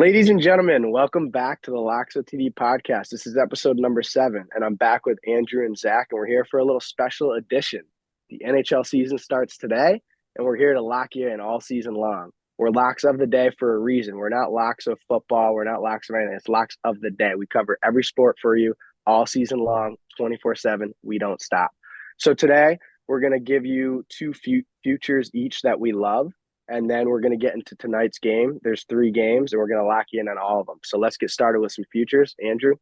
Ladies and gentlemen, welcome back to the LocksOTD podcast. This is episode number 7, and I'm back with Andrew and Zach, and we're here for a little special edition. The NHL season starts today, and we're here to lock you in all season long. We're locks of the day for a reason. We're not locks of football. We're not locks of anything. It's locks of the day. We cover every sport for you all season long, 24/7. We don't stop. So today, we're going to give you two futures each that we love. And then we're going to get into tonight's game. There's 3 games, and we're going to lock you in on all of them. So let's get started with some futures. Andrew,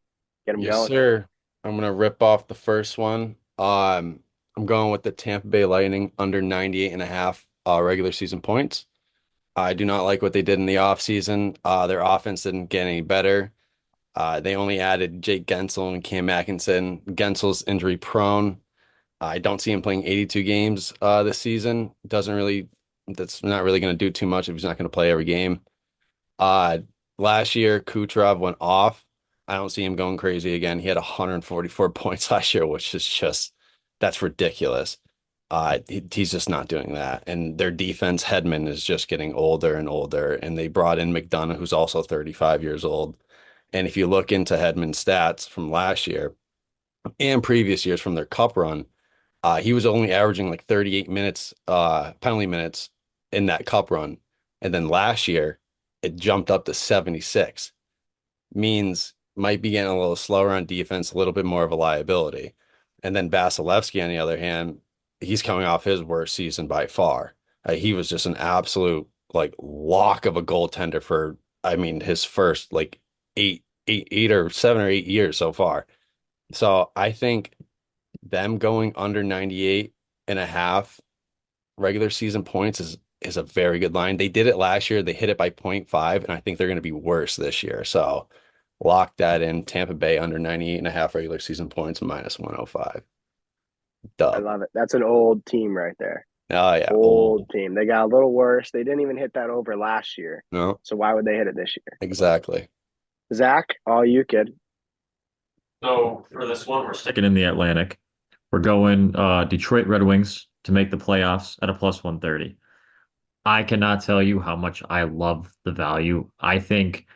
get them Yes, going. sir. I'm gonna rip off the first one. I'm going with the Tampa Bay Lightning under 98 and a half regular season points. I do not like what they did in the offseason. Their offense didn't get any better. They only added Jake Gensel and Cam Atkinson. Gensel's injury prone. I don't see him playing 82 games this season. That's not really going to do too much if he's not going to play every game. Uh, Last year, Kucherov went off. I don't see him going crazy again. He had 144 points last year, which is that's ridiculous. He's just not doing that. And their defense, Hedman, is just getting older and older. And they brought in McDonough, who's also 35 years old. And if you look into Hedman's stats from last year and previous years from their cup run, he was only averaging like 38 minutes, penalty minutes in that cup run. And then last year, it jumped up to 76. Means might be getting a little slower on defense, a little bit more of a liability. And then Vasilevsky, on the other hand, he's coming off his worst season by far. He was just an absolute like lock of a goaltender for, I mean, his first like 7 or 8 years so far. So I think them going under 98 and a half regular season points is a very good line. They did it last year. They hit it by point 0.5, and I think they're going to be worse this year. So lock that in. Tampa Bay under 98 and a half regular season points minus 105. I Dub. love it. That's an old team right there. Oh yeah, Old old. team. They got a little worse. They didn't even hit that over last year. No, So why would they hit it this year? exactly. Zach, all you, kid. So for this one, we're sticking in the Atlantic. We're going Detroit Red Wings to make the playoffs at a plus 130. I cannot tell you how much I love the value. I think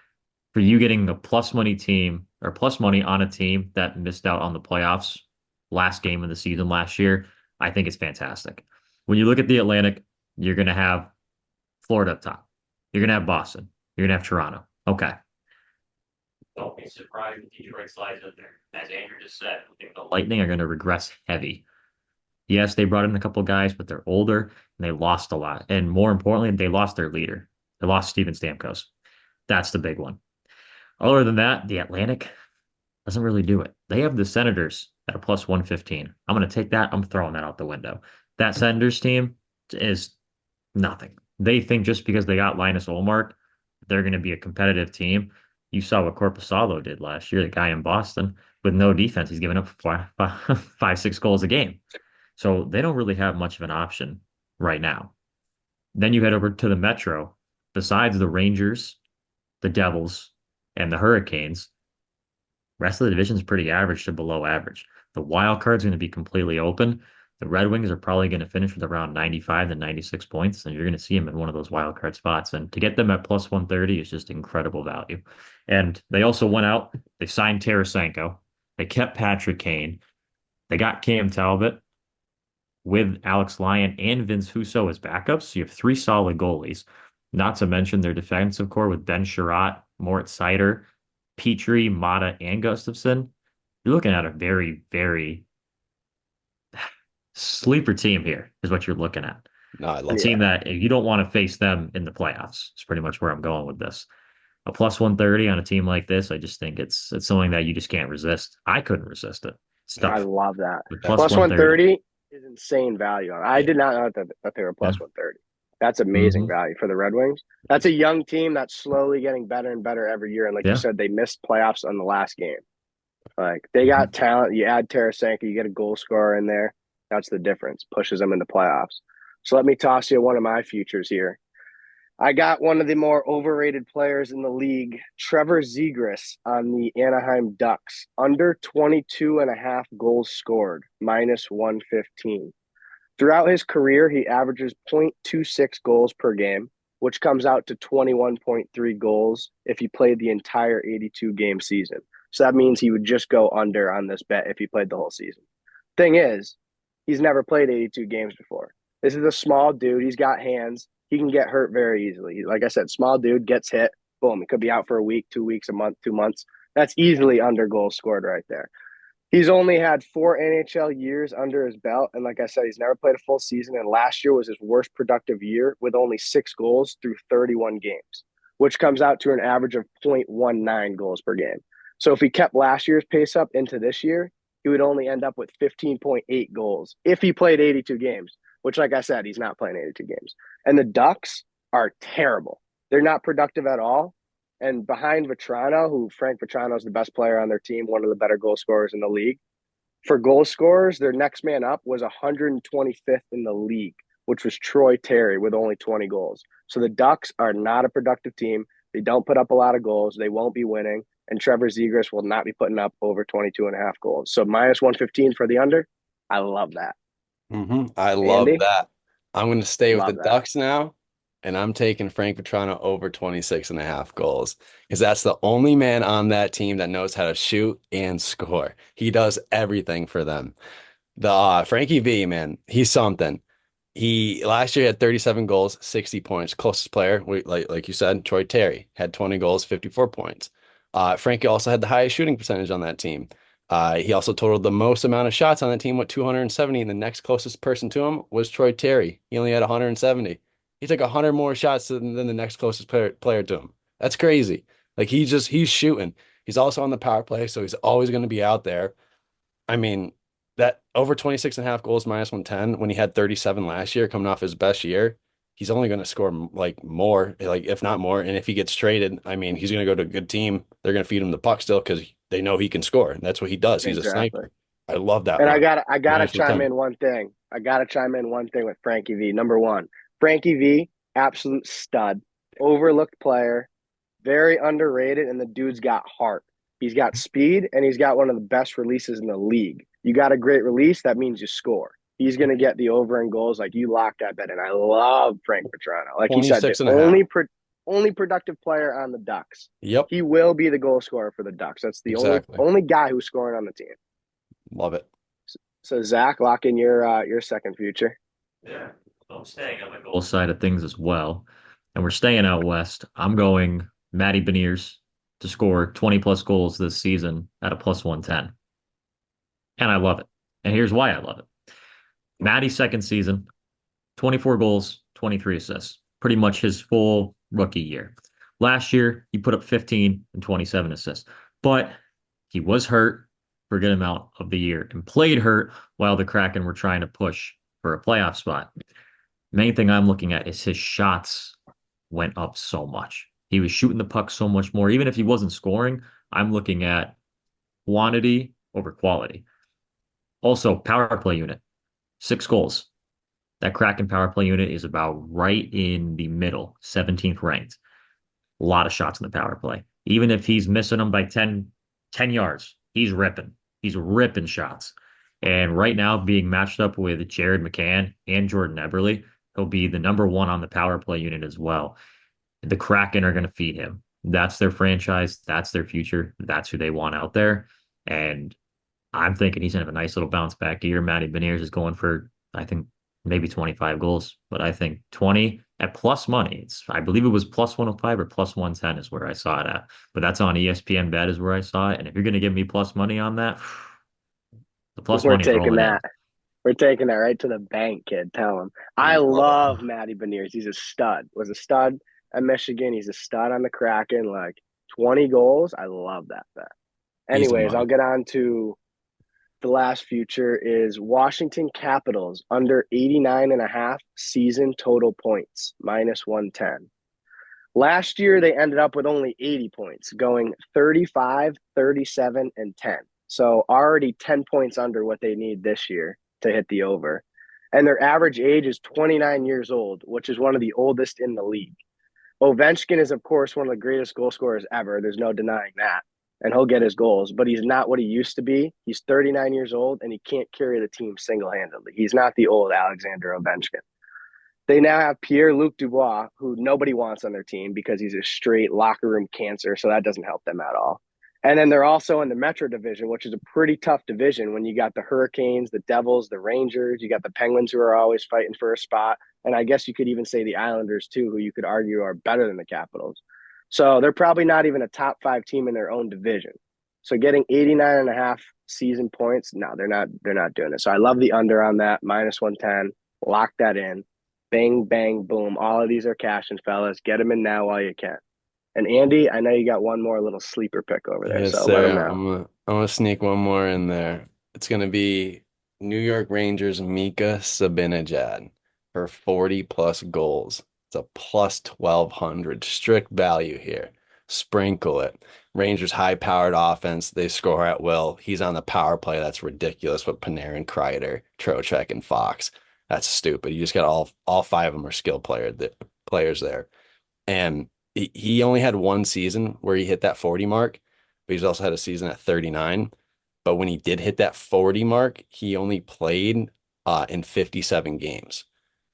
for you getting the plus money team or plus money on a team that missed out on the playoffs last game of the season last year, I think it's fantastic. When you look at the Atlantic, you're going to have Florida up top. You're going to have Boston. You're going to have Toronto. Okay. Don't be surprised if Detroit slides in there. As Andrew just said, I think the Lightning are going to regress heavy. Yes, they brought in a couple of guys, but they're older and they lost a lot. And more importantly, they lost their leader. They lost Steven Stamkos. That's the big one. Other than that, the Atlantic doesn't really do it. They have the Senators at a plus 115. I'm going to take that. I'm throwing that out the window. That Senators team is nothing. They think just because they got Linus Olmark, they're going to be a competitive team. You saw what Corpusalo did last year, the guy in Boston, with no defense. He's giving up 6 goals a game. So they don't really have much of an option right now. Then you head over to the Metro. Besides the Rangers, the Devils, and the Hurricanes, rest of the division is pretty average to below average. The wild card's going to be completely open. The Red Wings are probably going to finish with around 95 to 96 points, and you're going to see them in one of those wild card spots. And to get them at plus 130 is just incredible value. And they also went out, they signed Tarasenko, they kept Patrick Kane, they got Cam Talbot with Alex Lyon and Vince Husso as backups. So you have 3 solid goalies, not to mention their defensive core with Ben Sherratt, Moritz Seider, Petrie, Mata, and Gustafson. You're looking at a very, very sleeper team here, is what you're looking at. No, I A love Yeah, team that. that you don't want to face them in the playoffs. It's pretty much where I'm going with this. A plus 130 on a team like this, I just think it's something that you just can't resist. I couldn't resist it. It's I tough. love that. But That's plus Plus 130. 130 is insane value. I yeah, did not know that they were Yeah. plus 130. That's amazing hmm value for the Red Wings. That's a young team that's slowly getting better and better every year. And like you Yeah. said, they missed playoffs on the last game. Like they got hmm talent. You add Tarasenko, you get a goal scorer in there. That's the difference. Pushes them into playoffs. So let me toss you one of my futures here. I got one of the more overrated players in the league, Trevor Zegras on the Anaheim Ducks, under 22 and a half goals scored, minus 115. Throughout his career, he averages .26 goals per game. which comes out to 21.3 goals if he played the entire 82 game season. So that means he would just go under on this bet if he played the whole season. Thing is, he's never played 82 games before. This is a small dude. He's got hands. He can get hurt very easily. Like I said, small dude gets hit. Boom. He could be out for a week, 2 weeks, a month, 2 months. That's easily under goals scored right there. He's only had 4 NHL years under his belt. And like I said, he's never played a full season. And last year was his worst productive year with only 6 goals through 31 games, which comes out to an average of 0.19 goals per game. So if he kept last year's pace up into this year, he would only end up with 15.8 goals if he played 82 games, which, like I said, he's not playing 82 games. And the Ducks are terrible. They're not productive at all. And behind Vetrano, who Frank Vetrano is the best player on their team, one of the better goal scorers in the league. For goal scorers, their next man up was 125th in the league, which was Troy Terry with only 20 goals. So the Ducks are not a productive team. They don't put up a lot of goals. They won't be winning. And Trevor Zegras will not be putting up over 22 and a half goals. So minus 115 for the under. I love that. I love Andy? that. I'm going to stay with the Love that. Ducks now, and I'm taking Frank Petrano over 26 and a half goals because that's the only man on that team that knows how to shoot and score. He does everything for them. The Frankie V, man, he's something. He last year had 37 goals, 60 points. Closest player, like you said, Troy Terry had 20 goals, 54 points. Frankie also had the highest shooting percentage on that team. He also totaled the most amount of shots on the team with 270, and the next closest person to him was Troy Terry. He only had 170. He took 100 more shots than the next closest player to him. That's crazy. Like he's shooting. He's also on the power play, so he's always going to be out there. I mean, that over 26 and a half goals minus 110 when he had 37 last year coming off his best year, he's only going to score like more, like if not more. And if he gets traded, I mean, he's going to go to a good team. They're going to feed him the puck still because they know he can score. And that's what he does. He's a Exactly. sniper. I love that And I line. gotta Minus chime 110. in one thing. I gotta chime in one thing with Frankie V. Number one, Frankie V, absolute stud, overlooked player, very underrated, and the dude's got heart. He's got speed, and he's got one of the best releases in the league. You got a great release, that means you score. He's gonna get the over and goals like you locked that bet, and I love Frank Petrano. Like you said, the 26 and a half. only productive player on the Ducks. Yep, He will be the goal scorer for the Ducks. That's the exactly. only guy who's scoring on the team. Love it. So Zach, lock in your second future. Yeah. I'm staying on the goal side of things as well. And we're staying out west. I'm going Matty Beniers to score 20 plus goals this season at a plus 110. And I love it. And here's why I love it. Matty's second season, 24 goals, 23 assists, pretty much his full rookie year. Last year, he put up 15 and 27 assists, but he was hurt for a good amount of the year and played hurt while the Kraken were trying to push for a playoff spot. Main thing I'm looking at is his shots went up so much. He was shooting the puck so much more. Even if he wasn't scoring, I'm looking at quantity over quality. Also, power play unit, 6 goals. That Kraken power play unit is about right in the middle, 17th ranked. A lot of shots in the power play. Even if he's missing them by 10 yards, he's ripping. He's ripping shots. And right now, being matched up with Jared McCann and Jordan Eberle, he'll be the number one on the power play unit as well. The Kraken are going to feed him. That's their franchise. That's their future. That's who they want out there. And I'm thinking he's going to have a nice little bounce back year. Matty Beniers is going for, I think, maybe 25 goals, but I think 20 at plus money. I believe it was plus 105 or plus 110 is where I saw it at. But that's on ESPN Bet is where I saw it. And if you're going to give me plus money on that, the plus We're money is taking rolling in. that. We're taking that right to the bank, kid. Tell him. I love Matty Beniers. He's a stud. Was a stud at Michigan. He's a stud on the Kraken. Like 20 goals. I love that bet. Easy Anyways, money. I'll get on to the last future is Washington Capitals under 89 and a half season total points, minus 110. Last year, they ended up with only 80 points, going 35, 37, and 10. So already 10 points under what they need this year to hit the over. And their average age is 29 years old, which is one of the oldest in the league. Ovechkin is, of course, one of the greatest goal scorers ever. There's no denying that. And he'll get his goals, but he's not what he used to be. He's 39 years old, and he can't carry the team single-handedly. He's not the old Alexander Ovechkin. They now have Pierre-Luc Dubois, who nobody wants on their team because he's a straight locker room cancer, so that doesn't help them at all. And then they're also in the Metro Division, which is a pretty tough division when you got the Hurricanes, the Devils, the Rangers, you got the Penguins who are always fighting for a spot. And I guess you could even say the Islanders too, who you could argue are better than the Capitals. So they're probably not even a top five team in their own division. So getting 89 and a half season points, no, they're not doing it. So I love the under on that, minus 110. Lock that in. Bang, bang, boom. All of these are cashing, fellas. Get them in now while you can. And Andy, I know you got one more little sleeper pick over there, Yes, so let sir. them know. I'm gonna sneak one more in there. It's gonna be New York Rangers Mika Zibanejad for 40 plus goals. It's a plus 1200 strict value here. Sprinkle it. Rangers high-powered offense. They score at will. He's on the power play. That's ridiculous with Panarin, Kreider, Trocheck, and Fox. That's stupid. You just got all five of them are players there. And he only had one season where he hit that 40 mark, but he's also had a season at 39. But when he did hit that 40 mark, he only played in 57 games.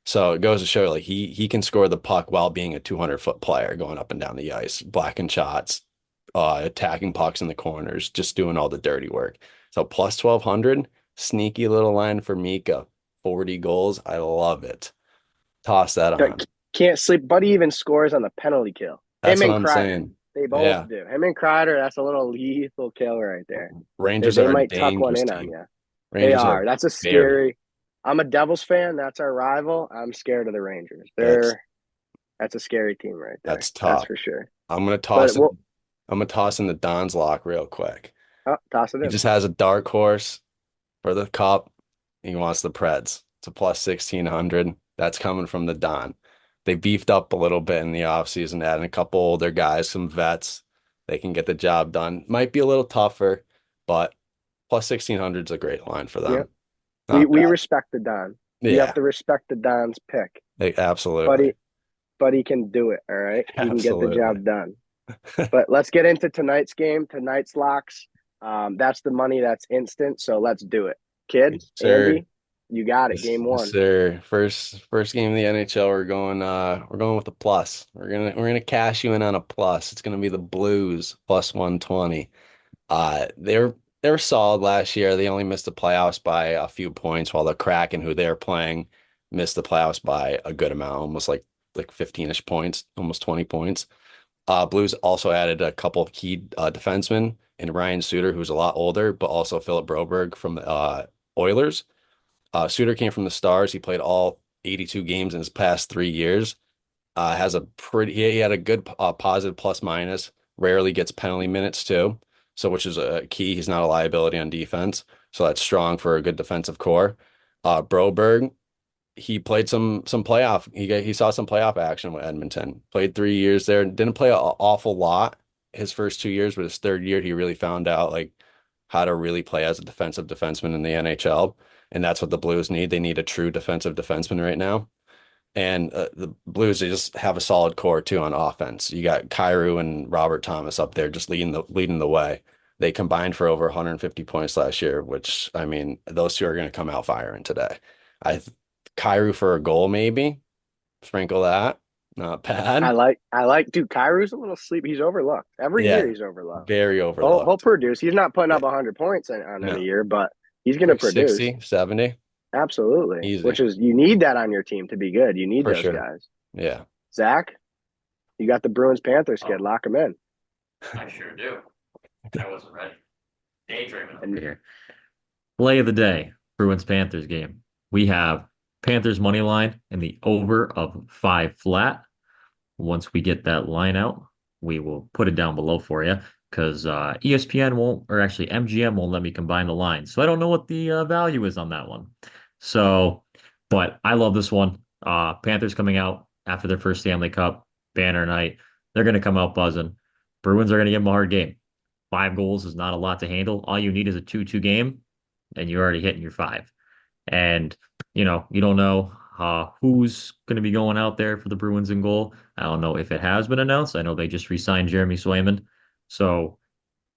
So it goes to show like he can score the puck while being a 200-foot player going up and down the ice, blocking shots, attacking pucks in the corners, just doing all the dirty work. So plus 1200, sneaky little line for Mika, 40 goals. I love it. Toss that on. Can't sleep. Buddy even scores on the penalty kill. That's Him what and I'm Kreider. saying. They both Yeah. do. Him and Kreider, that's a little lethal kill right there. They, Rangers they are a might tuck one dangerous in on team. you. They Rangers are are. That's a very, scary. I'm a Devils fan. That's our rival. I'm scared of the Rangers. that's That's a scary team right there. that's That's tough. for sure. I'm gonna But toss it. we'll I'm gonna toss in the Don's lock real quick. toss it He in. just has a dark horse for the cup. He wants the Preds. It's a plus 1600. That's coming from the Don. They beefed up a little bit in the offseason, adding a couple older guys, some vets. They can get the job done. Might be a little tougher, but plus 1600 is a great line for Yeah. them. We Not we bad. respect the Don. You have Yeah, to respect the Don's pick. absolutely. Buddy, Buddy can do it. All right. He can get the Absolutely. job done. But let's get into tonight's game, tonight's locks. That's the money that's instant. So let's do it. Kid, Yes, sir. Andy, you got it. Yes, Game yes, one. sir. First game of the NHL. We're going with the plus. We're gonna cash you in on a plus. It's gonna be the Blues plus 120. They were solid last year. They only missed the playoffs by a few points, while the Kraken, who they're playing, missed the playoffs by a good amount, almost like 15-ish points, almost 20 points. Blues also added a couple of key defensemen in Ryan Suter, who's a lot older, but also Philip Broberg from the Oilers. Suter came from the Stars. He played all 82 games in his past 3 years. He had a good positive plus minus. Rarely gets penalty minutes too, so which is a key. He's not a liability on defense, so that's strong for a good defensive core. Broberg, he played some playoff. He saw some playoff action with Edmonton. Played 3 years there. Didn't play an awful lot his first 2 years, but his third year he really found out like how to really play as a defensive defenseman in the NHL, and that's what the Blues need. They need a true defensive defenseman right now. And the Blues, they just have a solid core too on offense. You got Kyrou and Robert Thomas up there just leading the way. They combined for over 150 points last year, which I mean, those two are going to come out firing today. I Kyrou for a goal, maybe. Sprinkle that. Not bad. Dude, Kyrou's a little sleep. He's overlooked. Every year Yeah, he's overlooked. very He'll overlooked. produce. He's not putting Yeah, up 100 points on any no, year, but he's going to like produce. 60, 70, Absolutely. easy Which is, you need that on your team to be good. You need for those sure. guys. Yeah. Zach, you got the Bruins Panthers kid. Oh, Lock him in. I sure do. I wasn't ready. Daydreaming over And here. Play of the day, Bruins Panthers game. We have Panthers money line and the over of 5 flat. Once we get that line out, we will put it down below for you because ESPN won't, or actually MGM won't let me combine the lines. So I don't know what the value is on that one. So, but I love this one. Panthers coming out after their first Stanley Cup banner night. They're going to come out buzzing. Bruins are going to give them a hard game. 5 goals is not a lot to handle. All you need is a 2-2 game, and you're already hitting your 5. And, you don't know who's going to be going out there for the Bruins in goal. I don't know if it has been announced. I know they just re-signed Jeremy Swayman. So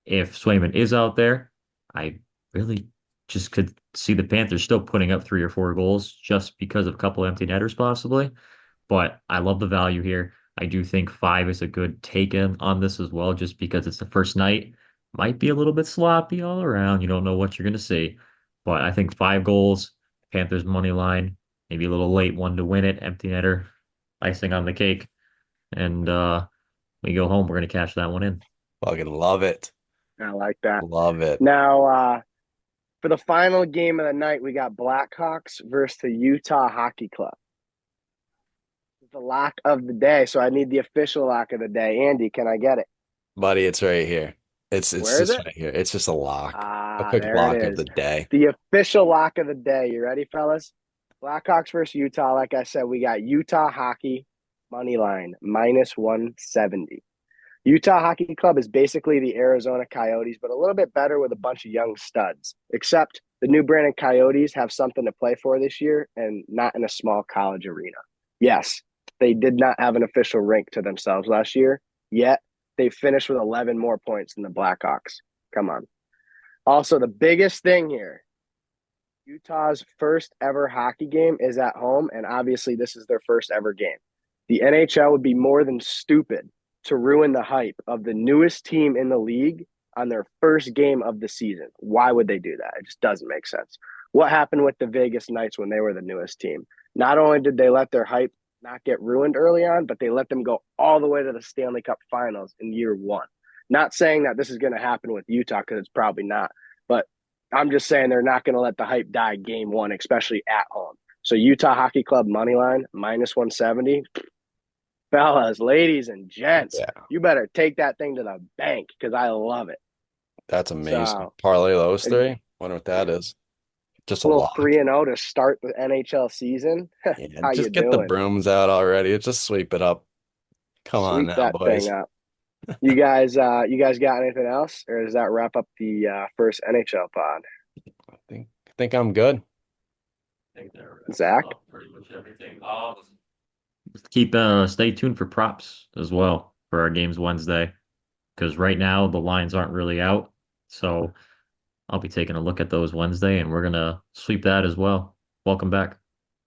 if Swayman is out there, I really just could see the Panthers still putting up 3 or 4 goals just because of a couple empty netters possibly. But I love the value here. I do think 5 is a good take in on this as well, just because it's the first night. Might be a little bit sloppy all around. You don't know what you're going to see. But I think 5 goals, Panthers money line, maybe a little late one to win it, empty netter, icing on the cake. And we go home, we're going to cash that one in. Fucking love it. I like that. Love it. Now, for the final game of the night, we got Blackhawks versus the Utah Hockey Club. The lock of the day. So I need the official lock of the day. Andy, can I get it? Buddy, it's right here. It's Where is just it? right here. It's just a lock. A Ah, quick there lock it of is. the day. The official lock of the day. You ready, fellas? Blackhawks versus Utah. Like I said, we got Utah Hockey money line -170. Utah Hockey Club is basically the Arizona Coyotes, but a little bit better with a bunch of young studs. Except the New Brandon Coyotes have something to play for this year and not in a small college arena. Yes, they did not have an official rink to themselves last year, yet they finished with 11 more points than the Blackhawks. Come on. Also, the biggest thing here, Utah's first ever hockey game is at home, and obviously this is their first ever game. The NHL would be more than stupid to ruin the hype of the newest team in the league on their first game of the season. Why would they do that? It just doesn't make sense. What happened with the Vegas Knights when they were the newest team? Not only did they let their hype not get ruined early on, but they let them go all the way to the Stanley Cup Finals in year one. Not saying that this is going to happen with Utah, because it's probably not, but I'm just saying they're not going to let the hype die game one, especially at home. So Utah Hockey Club money line -170. Fellas, ladies, and gents, Yeah, you better take that thing to the bank because I love it. that's amazing. So Parlay those a three. Wonder what that is. Just a little lock. 3-0 to start the NHL season. Yeah, How you just get the doing? brooms out already. Just sweep it up. Come on Sweep now, that thing boys. up. You guys got anything else, or does that wrap up the first NHL pod? I think I'm good. I think that Zach? up pretty much everything. Stay tuned for props as well for our games Wednesday, because right now the lines aren't really out. So I'll be taking a look at those Wednesday, and we're gonna sweep that as well. Welcome back.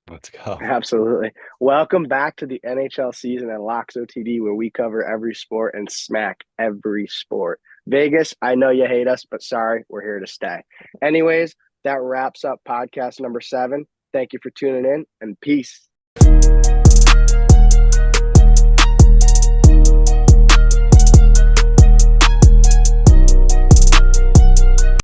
Let's go. Absolutely. Welcome back to the NHL season at LocksOTD, where we cover every sport and smack every sport. Vegas, I know you hate us, but sorry, we're here to stay. Anyways, that wraps up podcast number 7. Thank you for tuning in, and peace.